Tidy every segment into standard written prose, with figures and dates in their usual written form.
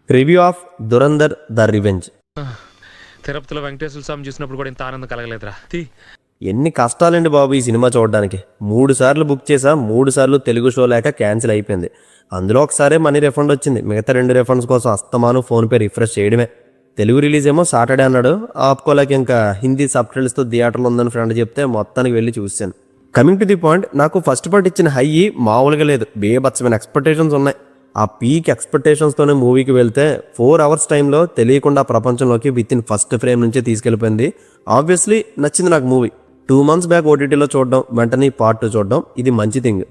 Review of Dhurandhar the revenge. తిరుపతిలో వెంకటేశ్వర స్వామి చూసినప్పుడు కూడా ఇంత ఆనందం కలగలేదురా. ఎన్ని కష్టాలండి బాబు ఈ సినిమా చూడడానికి. 3 సార్లు బుక్ చేసా, 3 సార్లు తెలుగు షో లేక క్యాన్సిల్ అయిపోయింది. అందులో ఒకసారే మనీ రిఫండ్ వచ్చింది. మిగతా 2 రిఫండ్స్ కోసం అస్తమాను ఫోన్పే రిఫ్రెష్ చేయడమే. తెలుగు రిలీజ్ ఏమో సాటర్డే అన్నాడు. ఆపుకోలేక ఇంకా హిందీ సబ్ టైటిల్స్తో థియేటర్లో ఉందని ఫ్రెండ్ చెప్తే మొత్తానికి వెళ్ళి చూశాను. కమింగ్ టు ది పాయింట్, నాకు ఫస్ట్ పార్ట్ ఇచ్చిన హై మామూలుగా లేదు. బేబత్సమైన ఎక్స్పెక్టేషన్స్ ఉన్నాయి. ఆ పీక్ ఎక్స్పెక్టేషన్స్తోనే మూవీకి వెళ్తే 4 అవర్స్ టైంలో తెలియకుండా ప్రపంచంలోకి విత్ ఇన్ ఫస్ట్ ఫ్రేమ్ నుంచే తీసుకెళ్ళిపోయింది. ఆబ్వియస్లీ నచ్చింది నాకు మూవీ. 2 months బ్యాక్ ఓటీటీలో చూడడం, వెంటనే పార్ట్ 2 చూడడం, ఇది మంచి థింగ్.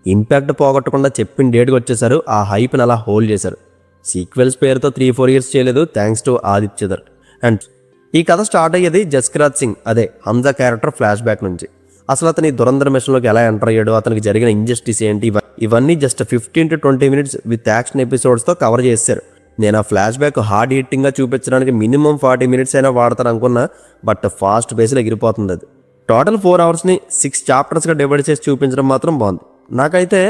ఇంపాక్ట్ పోగొట్టకుండా చెప్పిన డేట్కి వచ్చేసారు. ఆ హైప్ని అలా హోల్డ్ చేశారు. సీక్వెల్స్ పేరుతో 3-4 years చేయలేదు, థ్యాంక్స్ టు ఆదిత్య. అండ్ ఈ కథ స్టార్ట్ అయ్యేది జస్కరాజ్ సింగ్, అదే హంజా క్యారెక్టర్ ఫ్లాష్ బ్యాక్ నుంచి. అసలు అతని దురంధర్ మిషన్లోకి ఎలా ఎంటర్ అయ్యాడు, అతనికి జరిగిన ఇంజస్టిస్ ఏంటి, ఇవన్నీ just 15 to 20 minutes with action ఎపిసోడ్స్తో కవర్ చేశారు. నేను ఆ ఫ్లాష్ బ్యాక్ హార్డ్ హిట్టింగ్గా చూపించడానికి మినిమం 40 minutes అయినా వాడతాను అనుకున్నా, బట్ ఫాస్ట్ బేస్లో ఎగిరిపోతుంది అది. టోటల్ 4 hours-ని 6 chaptersగా డివైడ్ చేసి చూపించడం మాత్రం బాగుంది. నాకైతే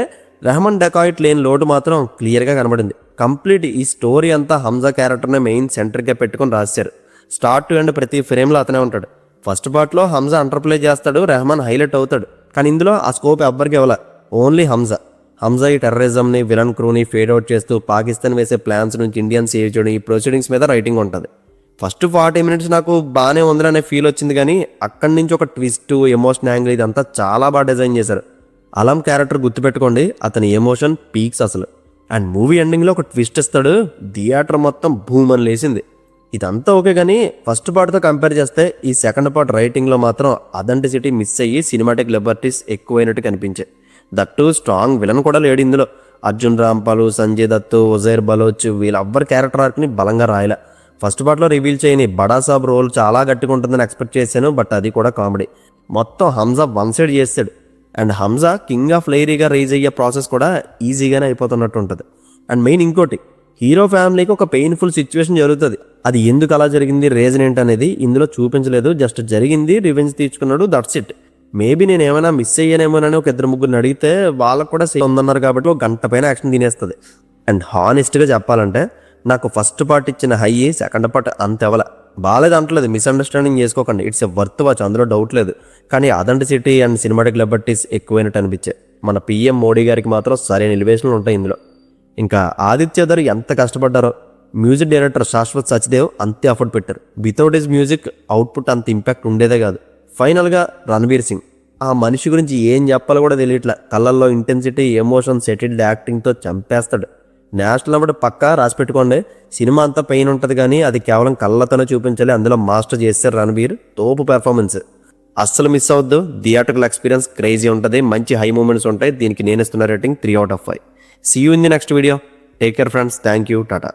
రెహమాన్ డెకాయిట్ లేని లోటు మాత్రం క్లియర్గా కనబడింది. కంప్లీట్ ఈ స్టోరీ అంతా హంజా క్యారెక్టర్ని మెయిన్ సెంటర్గా పెట్టుకొని రాశారు. స్టార్ట్ టు ఎండ్ ప్రతి ఫ్రేమ్లో అతనే ఉంటాడు. ఫస్ట్ పార్ట్లో హంజా అంటర్ప్లే చేస్తాడు, రెహమాన్ హైలైట్ అవుతాడు. కానీ ఇందులో ఆ స్కోప్ ఎవ్వరికి ఇవ్వాల, ఓన్లీ హంజా ఈ టెర్రరిజంని, విలన్ క్రూని ఫేడ్ అవుట్ చేస్తూ పాకిస్తాన్ వేసే ప్లాన్స్ నుంచి ఇండియన్ సేవ్ చేయడం, ఈ ప్రొసీడింగ్స్ మీద రైటింగ్ ఉంటుంది. ఫస్ట్ 40 minutes నాకు బాగానే ఉందనే ఫీల్ వచ్చింది. కానీ అక్కడి నుంచి ఒక ట్విస్ట్, ఎమోషన్ యాంగిల్ ఇదంతా చాలా బాగా డిజైన్ చేశారు. అలం క్యారెక్టర్ గుర్తుపెట్టుకోండి, అతని ఎమోషన్ పీక్స్ అసలు. అండ్ మూవీ ఎండింగ్లో ఒక ట్విస్ట్ ఇస్తాడు, థియేటర్ మొత్తం భూమ్ అని లేసింది. ఇదంతా ఓకే, కానీ ఫస్ట్ పార్ట్తో కంపేర్ చేస్తే ఈ సెకండ్ పార్ట్ రైటింగ్లో మాత్రం అథెంటిసిటీ మిస్ అయ్యి సినిమాటిక్ లిబర్టీస్ ఎక్కువైనట్టు కనిపించాయి. దట్టు స్ట్రాంగ్ విలన్ కూడా లేడు ఇందులో. అర్జున్ రాంపాల్, సంజయ్ దత్, ఉజైర్ బలోచ్ వీళ్ళెవ్వరి క్యారెక్టర్ ఆర్క్ని బలంగా రాయలే. ఫస్ట్ పార్ట్లో రివీల్ చేయని బడా సాబ్ రోల్ చాలా గట్టిగా ఉంటుందని ఎక్స్పెక్ట్ చేశాను, బట్ అది కూడా కామెడీ. మొత్తం హంజా వన్ సైడ్ చేస్తాడు. అండ్ హంజా కింగ్ ఆఫ్ లైరీగా రైజ్ అయ్యే ప్రాసెస్ కూడా ఈజీగానే అయిపోతున్నట్టు ఉంటుంది. అండ్ మెయిన్ ఇంకోటి, హీరో ఫ్యామిలీకి ఒక పెయిన్ఫుల్ సిచ్యువేషన్ జరుగుతుంది. అది ఎందుకు అలా జరిగింది, రీజన్ ఏంటనేది ఇందులో చూపించలేదు. జస్ట్ జరిగింది, రివెంజ్ తీర్చుకున్నాడు, దట్స్ ఇట్. మేబీ నేను ఏమైనా మిస్ అయ్యానేమోనని ఒక 2-3 అడిగితే వాళ్ళకు కూడా సేమ్ ఉందన్నారు కాబట్టి 1 గంట పైన యాక్షన్ తినేస్తుంది. అండ్ హానెస్ట్గా చెప్పాలంటే నాకు ఫస్ట్ పార్ట్ ఇచ్చిన హై సెకండ్ పార్ట్ అంత ఎవల బాగాలేదు అంటలేదు, మిస్అండర్స్టాండింగ్ చేసుకోకండి. ఇట్స్ ఎ వర్త్ వాచ్, అందులో డౌట్ లేదు. కానీ అథెంటిసిటీ అండ్ సినిమాటిక్ లిబర్టీస్ ఎక్కువైనట్టు అనిపించాయి. మన PM మోడీ గారికి మాత్రం సరైన ఎలివేషన్లు ఉంటాయి ఇందులో. ఇంకా ఆదిత్య ఎంత కష్టపడ్డారో. మ్యూజిక్ డైరెక్టర్ శాశ్వత్ సచ్దేవ్ అంతే ఎఫర్ట్ పెట్టారు. వితౌట్ హిస్ మ్యూజిక్ అవుట్పుట్ అంత ఇంపాక్ట్ ఉండేదే కాదు. ఫైనల్గా రణబీర్ సింగ్, ఆ మనిషి గురించి ఏం చెప్పాలో కూడా తెలియట్లే. కళ్ళల్లో ఇంటెన్సిటీ, ఎమోషన్, సెటిల్డ్ యాక్టింగ్తో చంపేస్తాడు. నేషనల్ అవార్డు పక్కా రాసి పెట్టుకోండి. సినిమా అంతా పెయిన్ ఉంటుంది, కానీ అది కేవలం కళ్ళతోనే చూపించాలి. అందులో మాస్టర్ చేశారు రణబీర్, తోపు పెర్ఫార్మెన్స్. అస్సలు మిస్ అవద్దు. థియేటర్కల్ ఎక్స్పీరియన్స్ క్రేజీ ఉంటుంది, మంచి హై మూమెంట్స్ ఉంటాయి. దీనికి నేను ఇస్తున్న rating 3 out of 5. See you in the next video. Take care friends. Thank you. Tata.